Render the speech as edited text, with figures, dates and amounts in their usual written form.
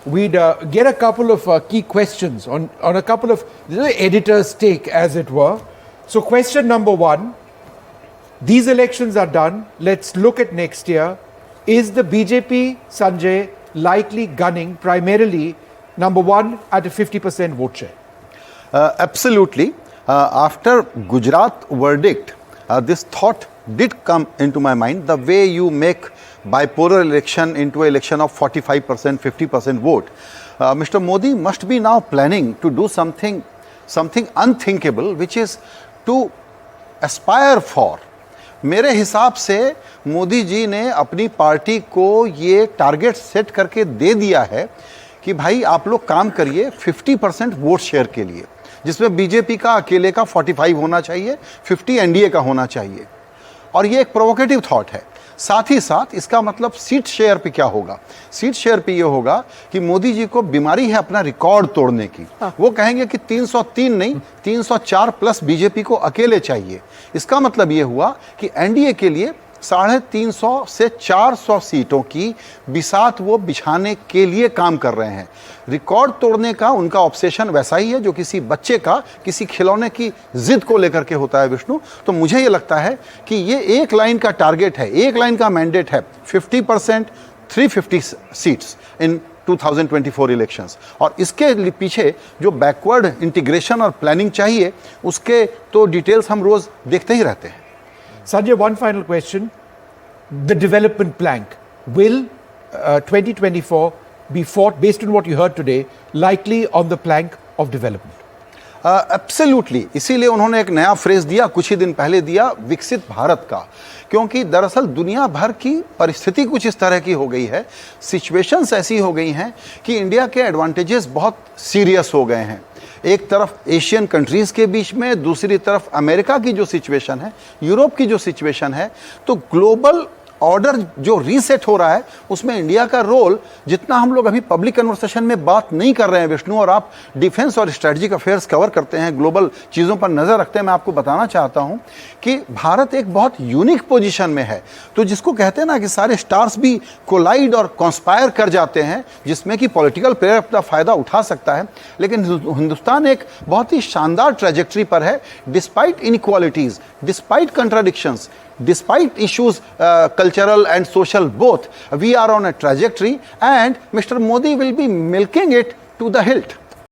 we'd get a couple of key questions on a couple of editor's take, as it were. So question number one, these elections are done. Let's look at next year. Is the BJP, Sanjay, likely gunning primarily, number one, at a 50% vote share? Absolutely. After Gujarat verdict, this thought did come into my mind. The way you make bipolar election into an election of 45%, 50% vote. Mr. Modi must be now planning to do something unthinkable, which is to aspire for. मेरे हिसाब से मोदी जी ने अपनी party को ये target set करके दे दिया है कि भाई आप लोग काम करिए 50% वोट शेयर के लिए, जिसमें बीजेपी का अकेले का 45 होना चाहिए, 50 एनडीए का होना चाहिए। और ये एक प्रोवोकेटिव थॉट है। साथ ही साथ इसका मतलब सीट शेयर पे क्या होगा? सीट शेयर पे ये होगा कि मोदी जी को बीमारी है अपना रिकॉर्ड तोड़ने की। वो कहेंगे कि 303 नहीं, 304 प्लस बीजेपी को अकेले चाहिए। इसका मतलब ये हुआ कि एनडीए के लिए 350 से 400 सीटों की बिसात वो बिछाने के लिए काम कर रहे हैं। रिकॉर्ड तोड़ने का उनका ऑब्सेशन वैसा ही है जो किसी बच्चे का किसी खिलौने की जिद को लेकर के होता है, विष्णु। तो मुझे ये लगता है कि ये एक लाइन का टारगेट है, एक लाइन का मैंडेट है, 50%, 350 सीट्स इन 2024 इलेक्शंस। और इसके पीछे जो बैकवर्ड इंटीग्रेशन और प्लानिंग चाहिए, उसके तो डिटेल्स हम रोज देखते ही रहते हैं। Sanjay, one final question. The development plank. Will 2024 be fought, based on what you heard today, likely on the plank of development? Absolutely. इसीलिए उन्होंने एक नया फ्रेज दिया, कुछ ही दिन पहले दिया, विकसित भारत का। क्योंकि दरअसल दुनिया भर की परिस्थिति कुछ इस तरह की हो गई है, सिचुएशंस ऐसी हो गई हैं कि इंडिया के एडवांटेजेस बहुत सीरियस हो गए हैं। एक तरफ एशियन कंट्रीज़ के बीच में, दूसरी तरफ अमेरिका की जो सिचुएशन है, यूरोप की जो सिचुएशन है, तो ग्लोबल ऑर्डर जो रीसेट हो रहा है उसमें इंडिया का रोल, जितना हम लोग अभी पब्लिक कन्वर्सेशन में बात नहीं कर रहे हैं विष्णु, और आप डिफेंस और स्ट्रेटजिक अफेयर्स कवर करते हैं, ग्लोबल चीज़ों पर नज़र रखते हैं, मैं आपको बताना चाहता हूं कि भारत एक बहुत यूनिक पोजीशन में है। तो जिसको कहते हैं ना कि सारे स्टार्स भी कोलाइड और कॉन्स्पायर कर जाते हैं, जिसमें कि पॉलिटिकल प्लेयर अपना फ़ायदा उठा सकता है, लेकिन हिंदुस्तान एक बहुत ही शानदार ट्रेजेक्ट्री पर है, despite inequalities, despite contradictions, despite issues cultural and social both, we are on a trajectory and Mr. Modi will be milking it to the hilt.